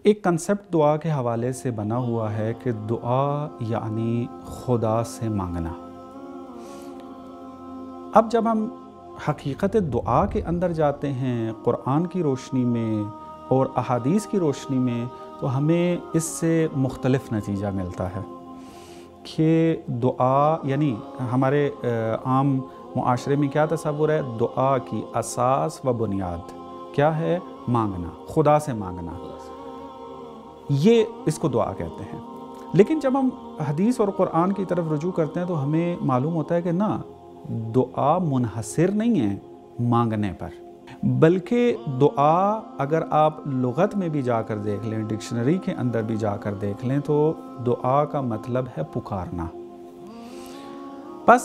ایک کنسپٹ دعا کے حوالے سے بنا ہوا ہے کہ دعا یعنی خدا سے مانگنا۔ اب جب ہم حقیقت دعا کے اندر جاتے ہیں قرآن کی روشنی میں اور احادیث کی روشنی میں، تو ہمیں اس سے مختلف نتیجہ ملتا ہے کہ دعا یعنی ہمارے عام معاشرے میں کیا تصور ہے؟ دعا کی اساس و بنیاد کیا ہے؟ مانگنا، خدا سے مانگنا، یہ اس کو دعا کہتے ہیں۔ لیکن جب ہم حدیث اور قرآن کی طرف رجوع کرتے ہیں تو ہمیں معلوم ہوتا ہے کہ نہ، دعا منحصر نہیں ہے مانگنے پر، بلکہ دعا اگر آپ لغت میں بھی جا کر دیکھ لیں، ڈکشنری کے اندر بھی جا کر دیکھ لیں، تو دعا کا مطلب ہے پکارنا۔ بس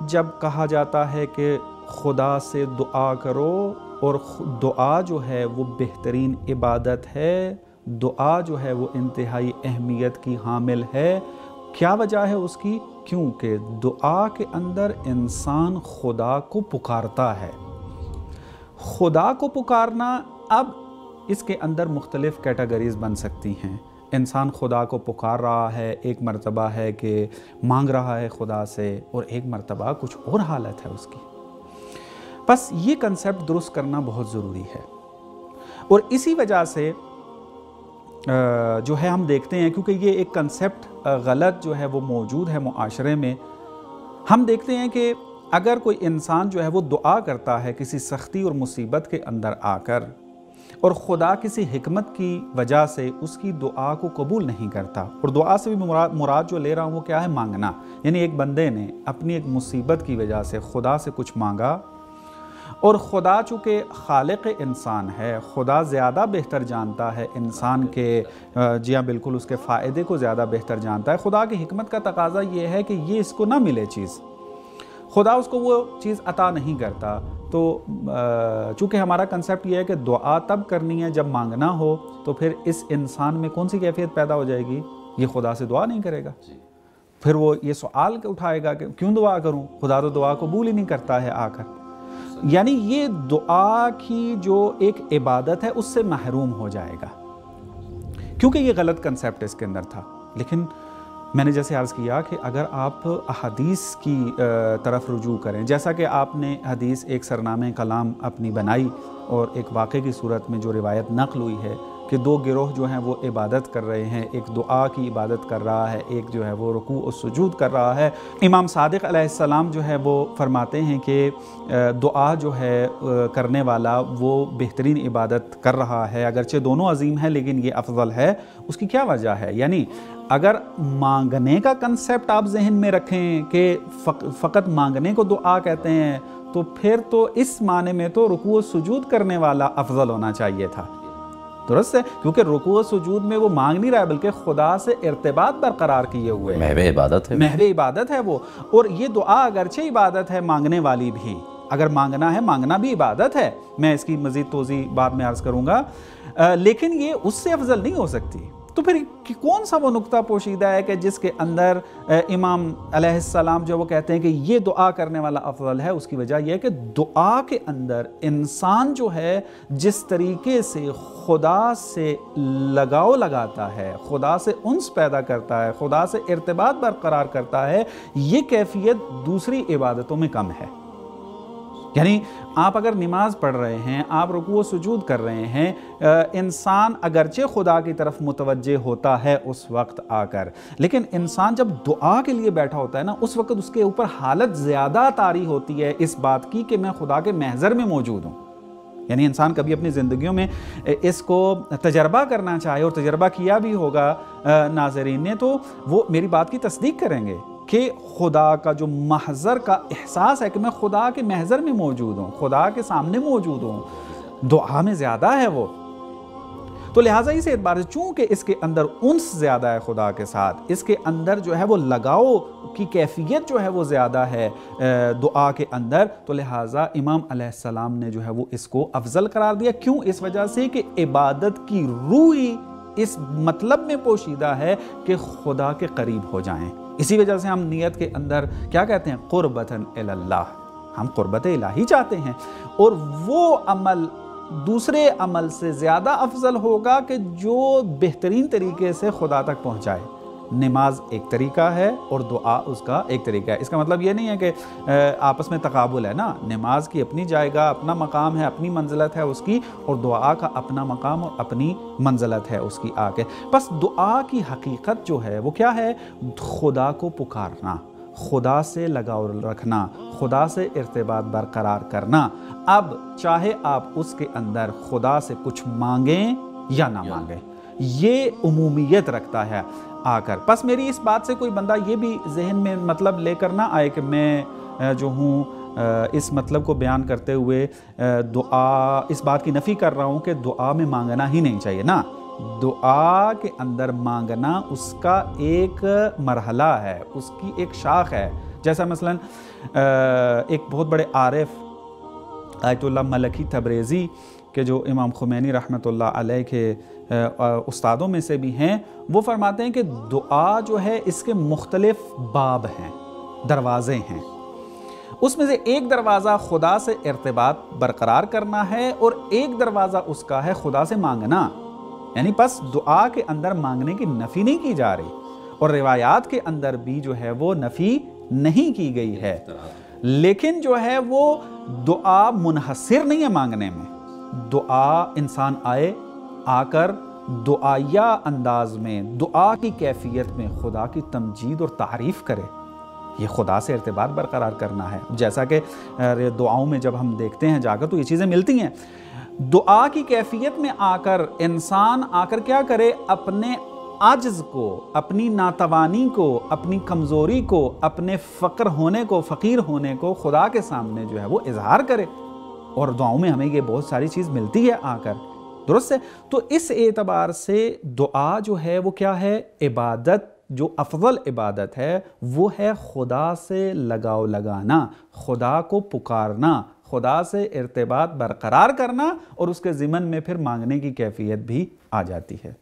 جب کہا جاتا ہے کہ خدا سے دعا کرو، اور دعا جو ہے وہ بہترین عبادت ہے، دعا جو ہے وہ انتہائی اہمیت کی حامل ہے، کیا وجہ ہے اس کی؟ کیونکہ دعا کے اندر انسان خدا کو پکارتا ہے۔ خدا کو پکارنا، اب اس کے اندر مختلف کیٹیگریز بن سکتی ہیں۔ انسان خدا کو پکار رہا ہے، ایک مرتبہ ہے کہ مانگ رہا ہے خدا سے، اور ایک مرتبہ کچھ اور حالت ہے اس کی۔ بس یہ کنسپٹ درست کرنا بہت ضروری ہے، اور اسی وجہ سے جو ہے ہم دیکھتے ہیں، کیونکہ یہ ایک کنسپٹ غلط جو ہے وہ موجود ہے معاشرے میں، ہم دیکھتے ہیں کہ اگر کوئی انسان جو ہے وہ دعا کرتا ہے کسی سختی اور مصیبت کے اندر آ کر، اور خدا کسی حکمت کی وجہ سے اس کی دعا کو قبول نہیں کرتا، اور دعا سے بھی مراد جو لے رہا ہوں وہ کیا ہے؟ مانگنا۔ یعنی ایک بندے نے اپنی ایک مصیبت کی وجہ سے خدا سے کچھ مانگا، اور خدا چونکہ خالق انسان ہے، خدا زیادہ بہتر جانتا ہے انسان کے جی ہاں بالکل اس کے فائدے کو زیادہ بہتر جانتا ہے۔ خدا کی حکمت کا تقاضا یہ ہے کہ یہ اس کو نہ ملے چیز، خدا اس کو وہ چیز عطا نہیں کرتا۔ تو چونکہ ہمارا کنسپٹ یہ ہے کہ دعا تب کرنی ہے جب مانگنا ہو، تو پھر اس انسان میں کون سی کیفیت پیدا ہو جائے گی؟ یہ خدا سے دعا نہیں کرے گا، پھر وہ یہ سوال اٹھائے گا کہ کیوں دعا کروں؟ خدا تو دعا قبول ہی نہیں کرتا ہے آ کر۔ یعنی یہ دعا کی جو ایک عبادت ہے اس سے محروم ہو جائے گا، کیونکہ یہ غلط کنسپٹ اس کے اندر تھا۔ لیکن میں نے جیسے عرض کیا کہ اگر آپ احادیث کی طرف رجوع کریں، جیسا کہ آپ نے حدیث ایک سرنامہ کلام اپنی بنائی، اور ایک واقعے کی صورت میں جو روایت نقل ہوئی ہے کہ دو گروہ جو ہیں وہ عبادت کر رہے ہیں، ایک دعا کی عبادت کر رہا ہے، ایک جو ہے وہ رکوع و سجود کر رہا ہے۔ امام صادق علیہ السلام جو ہے وہ فرماتے ہیں کہ دعا جو ہے کرنے والا وہ بہترین عبادت کر رہا ہے، اگرچہ دونوں عظیم ہیں لیکن یہ افضل ہے۔ اس کی کیا وجہ ہے؟ یعنی اگر مانگنے کا کنسپٹ آپ ذہن میں رکھیں کہ فقط مانگنے کو دعا کہتے ہیں، تو پھر تو اس معنی میں تو رکوع و سجود کرنے والا افضل ہونا چاہیے تھا، درست ہے؟ کیونکہ رکوع و سجود میں وہ مانگ نہیں رہا ہے، بلکہ خدا سے ارتباط برقرار کیے ہوئے، محو عبادت ہے، محو عبادت ہے وہ۔ اور یہ دعا اگرچہ عبادت ہے، مانگنے والی بھی، اگر مانگنا ہے، مانگنا بھی عبادت ہے، میں اس کی مزید توضیح بعد میں عرض کروں گا، لیکن یہ اس سے افضل نہیں ہو سکتی۔ تو پھر کون سا وہ نقطہ پوشیدہ ہے کہ جس کے اندر امام علیہ السلام جو وہ کہتے ہیں کہ یہ دعا کرنے والا افضل ہے؟ اس کی وجہ یہ ہے کہ دعا کے اندر انسان جو ہے جس طریقے سے خدا سے لگاؤ لگاتا ہے، خدا سے انس پیدا کرتا ہے، خدا سے ارتباط برقرار کرتا ہے، یہ کیفیت دوسری عبادتوں میں کم ہے۔ یعنی آپ اگر نماز پڑھ رہے ہیں، آپ رکوع و سجود کر رہے ہیں، انسان اگرچہ خدا کی طرف متوجہ ہوتا ہے اس وقت آ کر، لیکن انسان جب دعا کے لیے بیٹھا ہوتا ہے نا، اس وقت اس کے اوپر حالت زیادہ طاری ہوتی ہے اس بات کی کہ میں خدا کے محضر میں موجود ہوں۔ یعنی انسان کبھی اپنی زندگیوں میں اس کو تجربہ کرنا چاہے، اور تجربہ کیا بھی ہوگا ناظرین نے، تو وہ میری بات کی تصدیق کریں گے کہ خدا کا جو محضر کا احساس ہے کہ میں خدا کے محضر میں موجود ہوں، خدا کے سامنے موجود ہوں، دعا میں زیادہ ہے وہ۔ تو لہٰذا اس اعتبار سے چونکہ اس کے اندر انس زیادہ ہے خدا کے ساتھ، اس کے اندر جو ہے وہ لگاؤ کی کیفیت جو ہے وہ زیادہ ہے دعا کے اندر، تو لہٰذا امام علیہ السلام نے جو ہے وہ اس کو افضل قرار دیا۔ کیوں؟ اس وجہ سے کہ عبادت کی روح اس مطلب میں پوشیدہ ہے کہ خدا کے قریب ہو جائیں۔ اسی وجہ سے ہم نیت کے اندر کیا کہتے ہیں؟ قربتاً الی اللہ، ہم قربت الہی چاہتے ہیں، اور وہ عمل دوسرے عمل سے زیادہ افضل ہوگا کہ جو بہترین طریقے سے خدا تک پہنچائے۔ نماز ایک طریقہ ہے اور دعا اس کا ایک طریقہ ہے۔ اس کا مطلب یہ نہیں ہے کہ آپس میں تقابل ہے نا، نماز کی اپنی جائے گا، اپنا مقام ہے، اپنی منزلت ہے اس کی، اور دعا کا اپنا مقام اور اپنی منزلت ہے اس کی آگے۔ بس دعا کی حقیقت جو ہے وہ کیا ہے؟ خدا کو پکارنا، خدا سے لگاؤ رکھنا، خدا سے ارتباط برقرار کرنا۔ اب چاہے آپ اس کے اندر خدا سے کچھ مانگیں یا نہ مانگیں، یہ عمومیت رکھتا ہے آ کر۔ بس میری اس بات سے کوئی بندہ یہ بھی ذہن میں مطلب لے کر نہ آئے کہ میں جو ہوں اس مطلب کو بیان کرتے ہوئے دعا اس بات کی نفی کر رہا ہوں کہ دعا میں مانگنا ہی نہیں چاہیے نا۔ دعا کے اندر مانگنا اس کا ایک مرحلہ ہے، اس کی ایک شاخ ہے۔ جیسا مثلا ایک بہت بڑے عارف آیت اللہ ملکی تبریزی کہ جو امام خمینی رحمۃ اللہ علیہ کے استادوں میں سے بھی ہیں، وہ فرماتے ہیں کہ دعا جو ہے اس کے مختلف باب ہیں، دروازے ہیں۔ اس میں سے ایک دروازہ خدا سے ارتباط برقرار کرنا ہے اور ایک دروازہ اس کا ہے خدا سے مانگنا۔ یعنی پس دعا کے اندر مانگنے کی نفی نہیں کی جا رہی، اور روایات کے اندر بھی جو ہے وہ نفی نہیں کی گئی ہے، لیکن جو ہے وہ دعا منحصر نہیں ہے مانگنے میں۔ دعا انسان آ کر دعائیہ انداز میں، دعا کی کیفیت میں خدا کی تمجید اور تعریف کرے، یہ خدا سے ارتباط برقرار کرنا ہے۔ جیسا کہ دعاؤں میں جب ہم دیکھتے ہیں جا کر تو یہ چیزیں ملتی ہیں۔ دعا کی کیفیت میں آ کر انسان کیا کرے؟ اپنے عجز کو، اپنی ناتوانی کو، اپنی کمزوری کو، اپنے فقیر ہونے کو خدا کے سامنے جو ہے وہ اظہار کرے، اور دعاؤں میں ہمیں یہ بہت ساری چیز ملتی ہے آ کر، درست ہے؟ تو اس اعتبار سے دعا جو ہے وہ کیا ہے؟ عبادت، جو افضل عبادت ہے وہ ہے خدا سے لگاؤ لگانا، خدا کو پکارنا، خدا سے ارتباط برقرار کرنا، اور اس کے ضمن میں پھر مانگنے کی کیفیت بھی آ جاتی ہے۔